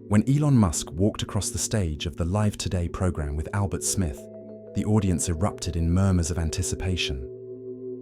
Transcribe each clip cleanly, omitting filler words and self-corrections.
When Elon Musk walked across the stage of the Live Today program with Albert Smith, the audience erupted in murmurs of anticipation.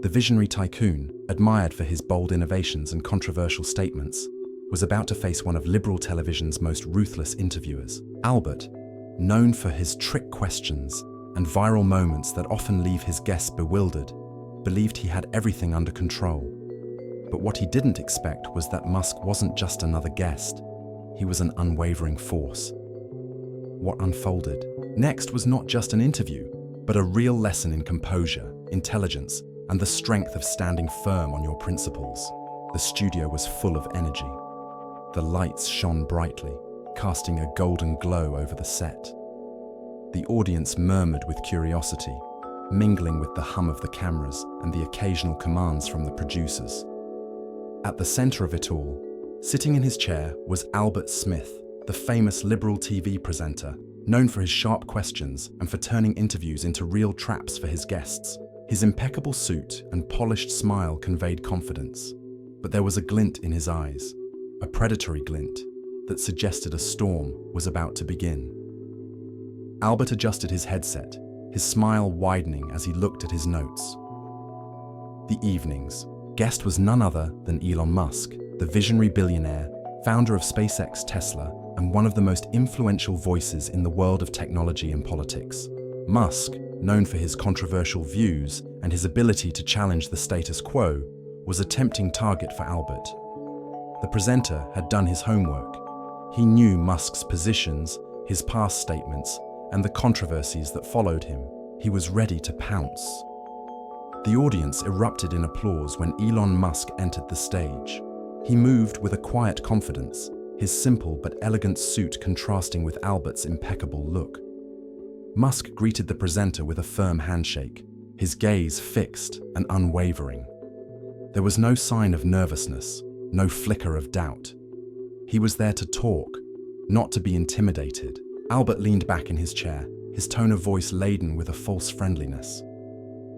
The visionary tycoon, admired for his bold innovations and controversial statements, was about to face one of liberal television's most ruthless interviewers. Albert, known for his trick questions and viral moments that often leave his guests bewildered, believed he had everything under control. But what he didn't expect was that Musk wasn't just another guest. He was an unwavering force. What unfolded next was not just an interview, but a real lesson in composure, intelligence, and the strength of standing firm on your principles. The studio was full of energy. The lights shone brightly, casting a golden glow over the set. The audience murmured with curiosity, mingling with the hum of the cameras and the occasional commands from the producers. At the center of it all, sitting in his chair, was Albert Smith, the famous liberal TV presenter, known for his sharp questions and for turning interviews into real traps for his guests. His impeccable suit and polished smile conveyed confidence, but there was a glint in his eyes, a predatory glint that suggested a storm was about to begin. Albert adjusted his headset, his smile widening as he looked at his notes. The evening's guest was none other than Elon Musk, the visionary billionaire, founder of SpaceX, Tesla, and one of the most influential voices in the world of technology and politics. Musk, known for his controversial views and his ability to challenge the status quo, was a tempting target for Albert. The presenter had done his homework. He knew Musk's positions, his past statements, and the controversies that followed him. He was ready to pounce. The audience erupted in applause when Elon Musk entered the stage. He moved with a quiet confidence, his simple but elegant suit contrasting with Albert's impeccable look. Musk greeted the presenter with a firm handshake, his gaze fixed and unwavering. There was no sign of nervousness, no flicker of doubt. He was there to talk, not to be intimidated. Albert leaned back in his chair, his tone of voice laden with a false friendliness.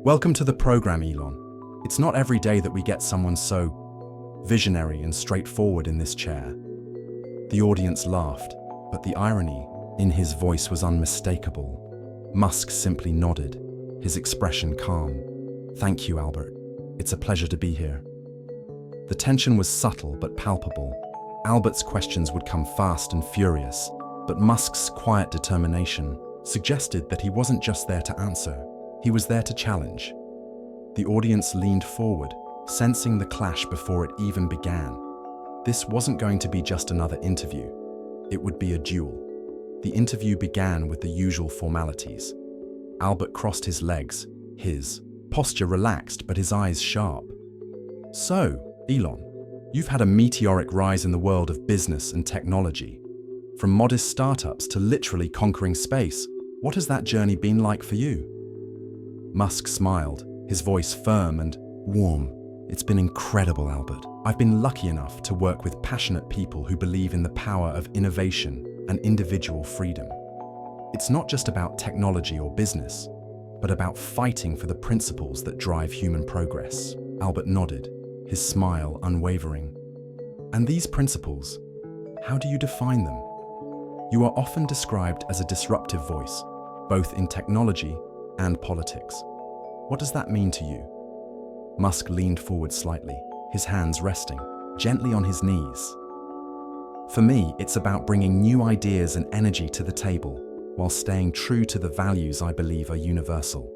"Welcome to the program, Elon. It's not every day that we get someone so visionary and straightforward in this chair." The audience laughed, but the irony in his voice was unmistakable. Musk simply nodded, his expression calm. "Thank you, Albert. It's a pleasure to be here." The tension was subtle but palpable. Albert's questions would come fast and furious, but Musk's quiet determination suggested that he wasn't just there to answer, he was there to challenge. The audience leaned forward, sensing the clash before it even began. This wasn't going to be just another interview. It would be a duel. The interview began with the usual formalities. Albert crossed his legs, his posture relaxed but his eyes sharp. "So, Elon, you've had a meteoric rise in the world of business and technology. From modest startups to literally conquering space, what has that journey been like for you?" Musk smiled, his voice firm and warm. "It's been incredible, Albert. I've been lucky enough to work with passionate people who believe in the power of innovation and individual freedom. It's not just about technology or business, but about fighting for the principles that drive human progress." Albert nodded, his smile unwavering. "And these principles, how do you define them? You are often described as a disruptive voice, both in technology and politics. What does that mean to you?" Musk leaned forward slightly, his hands resting gently on his knees. "For me, it's about bringing new ideas and energy to the table while staying true to the values I believe are universal.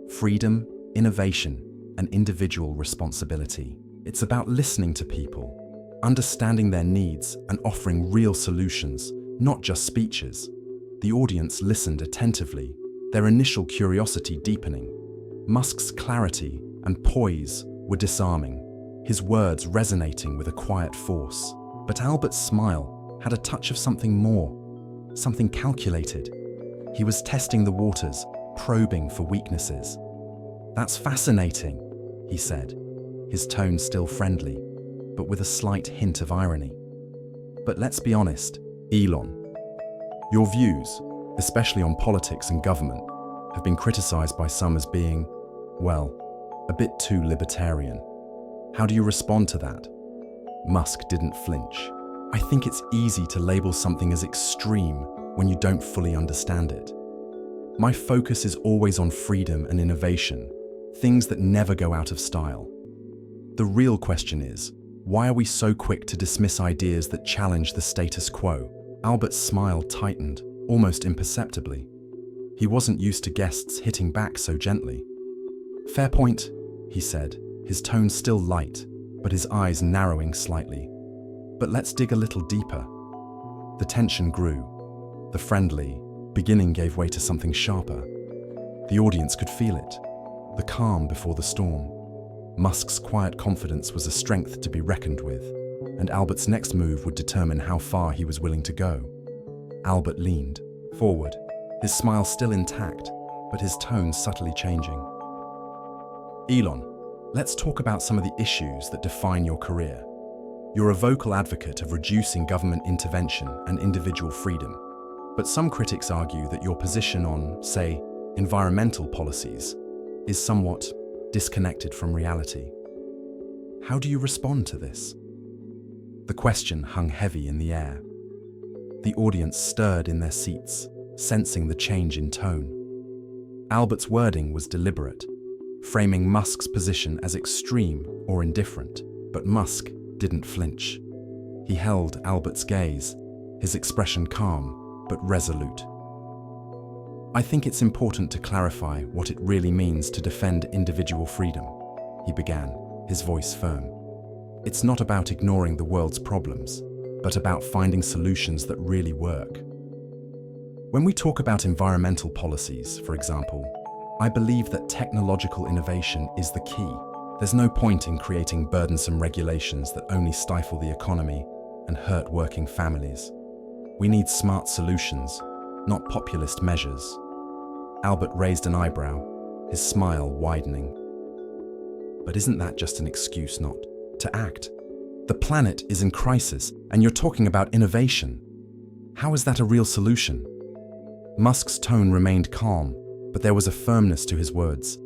Freedom, innovation, and individual responsibility. It's about listening to people, understanding their needs, and offering real solutions, not just speeches." The audience listened attentively, their initial curiosity deepening. Musk's clarity and poise were disarming, his words resonating with a quiet force. But Albert's smile had a touch of something more, something calculated. He was testing the waters, probing for weaknesses. "That's fascinating," he said, his tone still friendly, but with a slight hint of irony. "But let's be honest, Elon. Your views, especially on politics and government, have been criticized by some as being, well, a bit too libertarian. How do you respond to that?" Musk didn't flinch. I think it's easy to label something as extreme when you don't fully understand it. My focus is always on freedom and innovation, things that never go out of style. The real question is, why are we so quick to dismiss ideas that challenge the status quo? Albert's smile tightened, almost imperceptibly. He wasn't used to guests hitting back so gently. "Fair point," he said, his tone still light, but his eyes narrowing slightly. "But let's dig a little deeper." The tension grew. The friendly beginning gave way to something sharper. The audience could feel it, the calm before the storm. Musk's quiet confidence was a strength to be reckoned with, and Albert's next move would determine how far he was willing to go. Albert leaned forward, his smile still intact, but his tone subtly changing. "Elon, let's talk about some of the issues that define your career. You're a vocal advocate of reducing government intervention and individual freedom, but some critics argue that your position on, say, environmental policies is somewhat disconnected from reality. How do you respond to this?" The question hung heavy in the air. The audience stirred in their seats, sensing the change in tone. Albert's wording was deliberate, framing Musk's position as extreme or indifferent, but Musk didn't flinch. He held Albert's gaze, his expression calm but resolute. "I think it's important to clarify what it really means to defend individual freedom," he began, his voice firm. "It's not about ignoring the world's problems, but about finding solutions that really work. When we talk about environmental policies, for example, I believe that technological innovation is the key. There's no point in creating burdensome regulations that only stifle the economy and hurt working families. We need smart solutions, not populist measures." Albert raised an eyebrow, his smile widening. "But isn't that just an excuse not to act? The planet is in crisis, and you're talking about innovation. How is that a real solution?" Musk's tone remained calm, but there was a firmness to his words.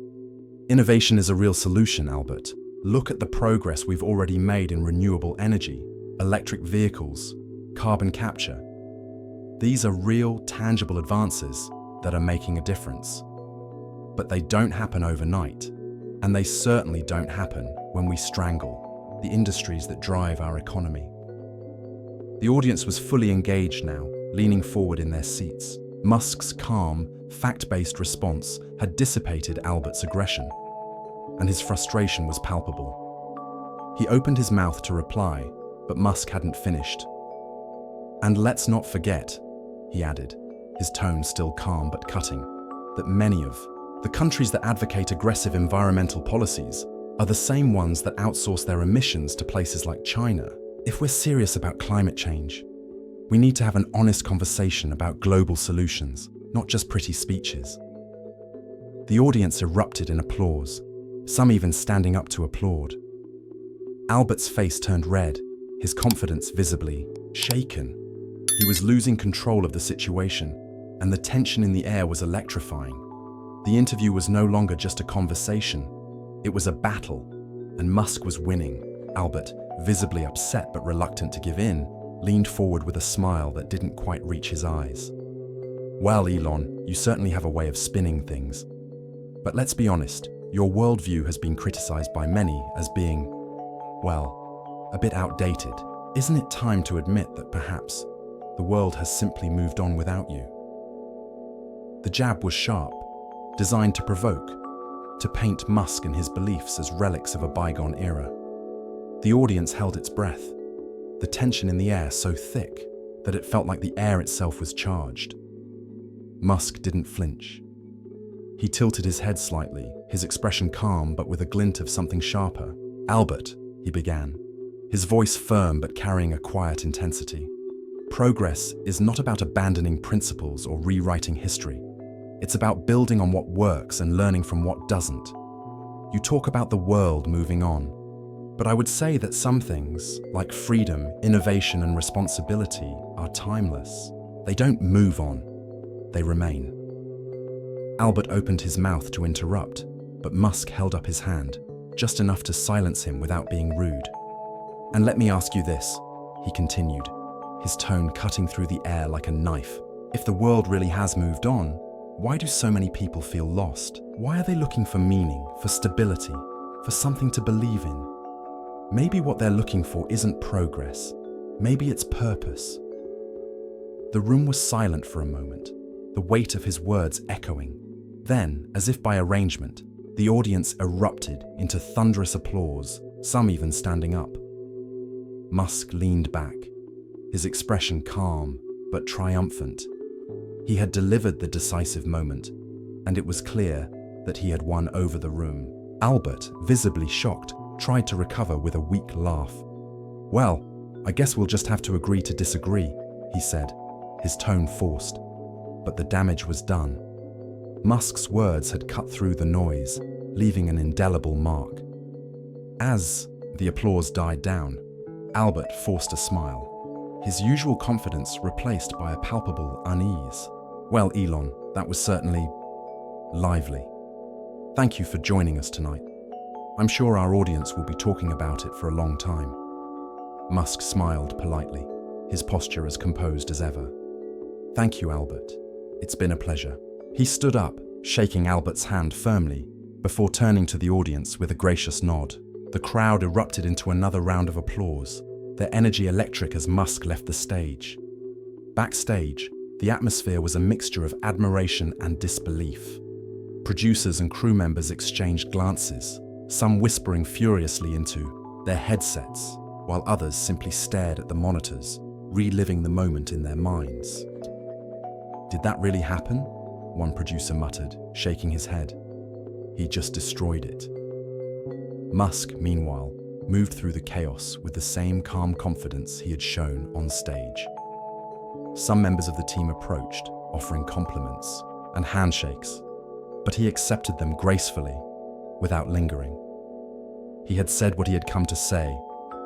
"Innovation is a real solution, Albert. Look at the progress we've already made in renewable energy, electric vehicles, carbon capture. These are real, tangible advances that are making a difference. But they don't happen overnight, and they certainly don't happen when we strangle the industries that drive our economy." The audience was fully engaged now, leaning forward in their seats. Musk's calm, fact-based response had dissipated Albert's aggression, and his frustration was palpable. He opened his mouth to reply, but Musk hadn't finished. "And let's not forget," he added, his tone still calm but cutting, "that many of the countries that advocate aggressive environmental policies are the same ones that outsource their emissions to places like China. If we're serious about climate change, we need to have an honest conversation about global solutions, not just pretty speeches." The audience erupted in applause, some even standing up to applaud. Albert's face turned red, his confidence visibly shaken. He was losing control of the situation, and the tension in the air was electrifying. The interview was no longer just a conversation, it was a battle, and Musk was winning. Albert, visibly upset but reluctant to give in, leaned forward with a smile that didn't quite reach his eyes. "Well, Elon, you certainly have a way of spinning things. But let's be honest, your worldview has been criticized by many as being, well, a bit outdated. Isn't it time to admit that perhaps the world has simply moved on without you?" The jab was sharp, designed to provoke, to paint Musk and his beliefs as relics of a bygone era. The audience held its breath, the tension in the air so thick that it felt like the air itself was charged. Musk didn't flinch. He tilted his head slightly, his expression calm but with a glint of something sharper. "Albert," he began, his voice firm but carrying a quiet intensity. "Progress is not about abandoning principles or rewriting history. It's about building on what works and learning from what doesn't. You talk about the world moving on, but I would say that some things, like freedom, innovation, and responsibility, are timeless. They don't move on, they remain." Albert opened his mouth to interrupt, but Musk held up his hand, just enough to silence him without being rude. "And let me ask you this, he continued, his tone cutting through the air like a knife. If the world really has moved on, why do so many people feel lost? Why are they looking for meaning, for stability, for something to believe in? Maybe what they're looking for isn't progress. Maybe it's purpose. The room was silent for a moment, the weight of his words echoing. Then, as if by arrangement, the audience erupted into thunderous applause, some even standing up. Musk leaned back, his expression calm but triumphant. He had delivered the decisive moment, and it was clear that he had won over the room. Albert, visibly shocked, tried to recover with a weak laugh. "Well, I guess we'll just have to agree to disagree," he said, his tone forced. But the damage was done. Musk's words had cut through the noise, leaving an indelible mark. As the applause died down, Albert forced a smile, his usual confidence replaced by a palpable unease. "Well, Elon, that was certainly lively. Thank you for joining us tonight. I'm sure our audience will be talking about it for a long time." Musk smiled politely, his posture as composed as ever. "Thank you, Albert. It's been a pleasure." He stood up, shaking Albert's hand firmly, before turning to the audience with a gracious nod. The crowd erupted into another round of applause, their energy electric as Musk left the stage. Backstage, the atmosphere was a mixture of admiration and disbelief. Producers and crew members exchanged glances, some whispering furiously into their headsets, while others simply stared at the monitors, reliving the moment in their minds. "Did that really happen?" one producer muttered, shaking his head. "He just destroyed it." Musk, meanwhile, moved through the chaos with the same calm confidence he had shown on stage. Some members of the team approached, offering compliments and handshakes, but he accepted them gracefully, without lingering. He had said what he had come to say,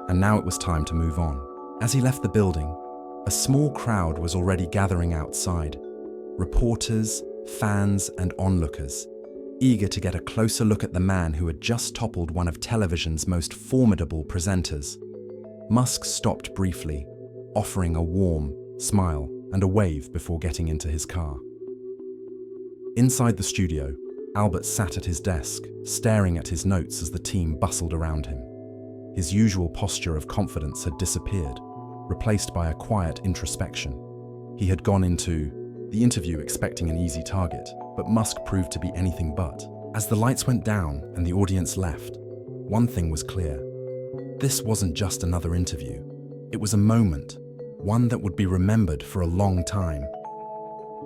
and now it was time to move on. As he left the building, a small crowd was already gathering outside. Reporters, fans, and onlookers, eager to get a closer look at the man who had just toppled one of television's most formidable presenters. Musk stopped briefly, offering a warm smile and a wave before getting into his car. Inside the studio, Albert sat at his desk, staring at his notes as the team bustled around him. His usual posture of confidence had disappeared, replaced by a quiet introspection. He had gone into the interview expecting an easy target, but Musk proved to be anything but. As the lights went down and the audience left, one thing was clear. This wasn't just another interview. It was a moment, one that would be remembered for a long time.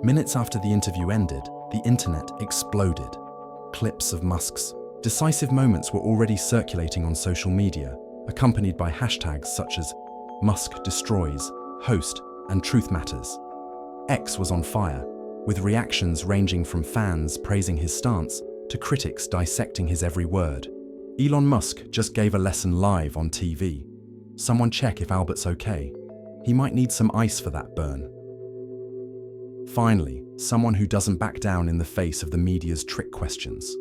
Minutes after the interview ended, the internet exploded. Clips of Musk's decisive moments were already circulating on social media, accompanied by hashtags such as Musk destroys, host, and truth matters. X was on fire, with reactions ranging from fans praising his stance to critics dissecting his every word. Elon Musk just gave a lesson live on TV. Someone check if Albert's okay. He might need some ice for that burn. Finally, someone who doesn't back down in the face of the media's trick questions.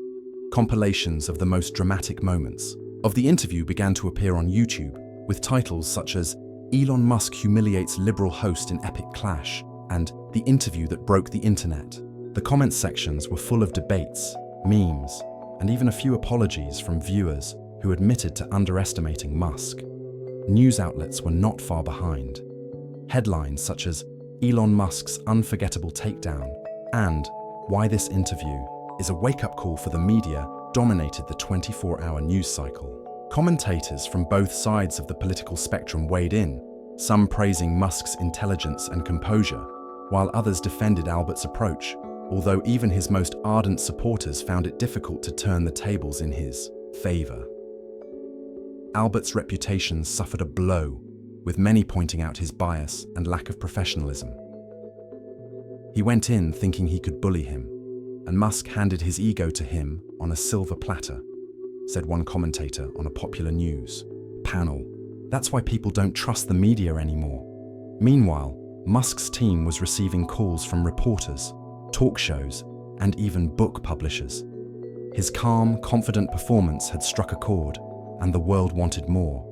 Compilations of the most dramatic moments of the interview began to appear on YouTube, with titles such as Elon Musk humiliates liberal host in epic clash and The interview that broke the internet. The comment sections were full of debates, memes, and even a few apologies from viewers who admitted to underestimating Musk. News outlets were not far behind. Headlines such as Elon Musk's unforgettable takedown and Why this interview is a wake-up call for the media dominated the 24-hour news cycle. Commentators from both sides of the political spectrum weighed in, some praising Musk's intelligence and composure, while others defended Albert's approach, although even his most ardent supporters found it difficult to turn the tables in his favor. Albert's reputation suffered a blow, with many pointing out his bias and lack of professionalism. He went in thinking he could bully him, and Musk handed his ego to him on a silver platter, said one commentator on a popular news panel. That's why people don't trust the media anymore. Meanwhile, Musk's team was receiving calls from reporters, talk shows, and even book publishers. His calm, confident performance had struck a chord, and the world wanted more.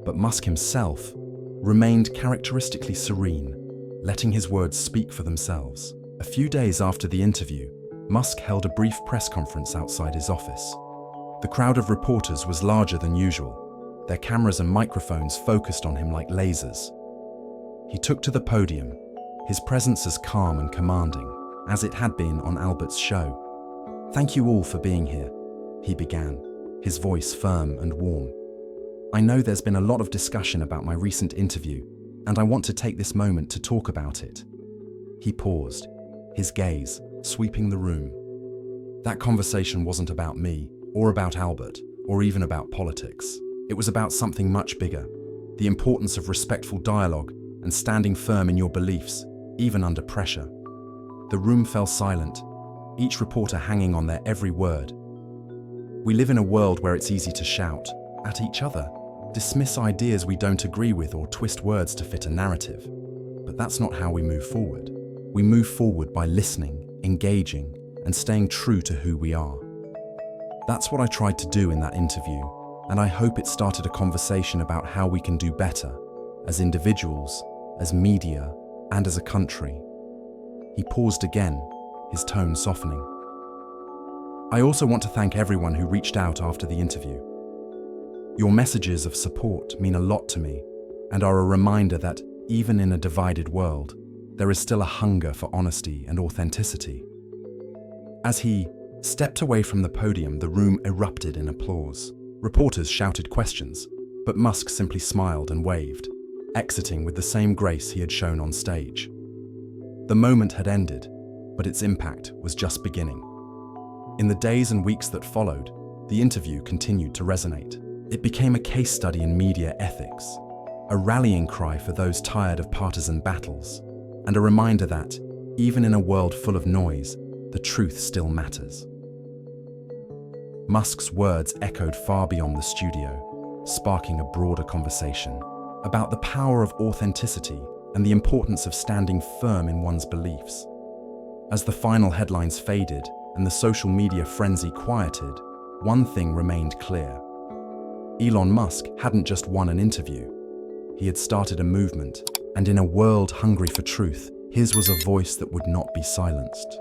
But Musk himself, remained characteristically serene, letting his words speak for themselves. A few days after the interview, Musk held a brief press conference outside his office. The crowd of reporters was larger than usual, their cameras and microphones focused on him like lasers. He took to the podium, his presence as calm and commanding as it had been on Albert's show. "Thank you all for being here," he began, his voice firm and warm. "I know there's been a lot of discussion about my recent interview, and I want to take this moment to talk about it." He paused, his gaze sweeping the room. That conversation wasn't about me, or about Albert, or even about politics. It was about something much bigger, the importance of respectful dialogue and standing firm in your beliefs, even under pressure. The room fell silent, each reporter hanging on their every word. We live in a world where it's easy to shout at each other, dismiss ideas we don't agree with, or twist words to fit a narrative. But that's not how we move forward. We move forward by listening, engaging, and staying true to who we are. That's what I tried to do in that interview, and I hope it started a conversation about how we can do better, as individuals, as media, and as a country. He paused again, his tone softening. "I also want to thank everyone who reached out after the interview. Your messages of support mean a lot to me and are a reminder that, even in a divided world, there is still a hunger for honesty and authenticity." As he stepped away from the podium, the room erupted in applause. Reporters shouted questions, but Musk simply smiled and waved, exiting with the same grace he had shown on stage. The moment had ended, but its impact was just beginning. In the days and weeks that followed, the interview continued to resonate. It became a case study in media ethics, a rallying cry for those tired of partisan battles, and a reminder that, even in a world full of noise, the truth still matters. Musk's words echoed far beyond the studio, sparking a broader conversation about the power of authenticity and the importance of standing firm in one's beliefs. As the final headlines faded and the social media frenzy quieted, one thing remained clear. Elon Musk hadn't just won an interview. He had started a movement, and in a world hungry for truth, his was a voice that would not be silenced.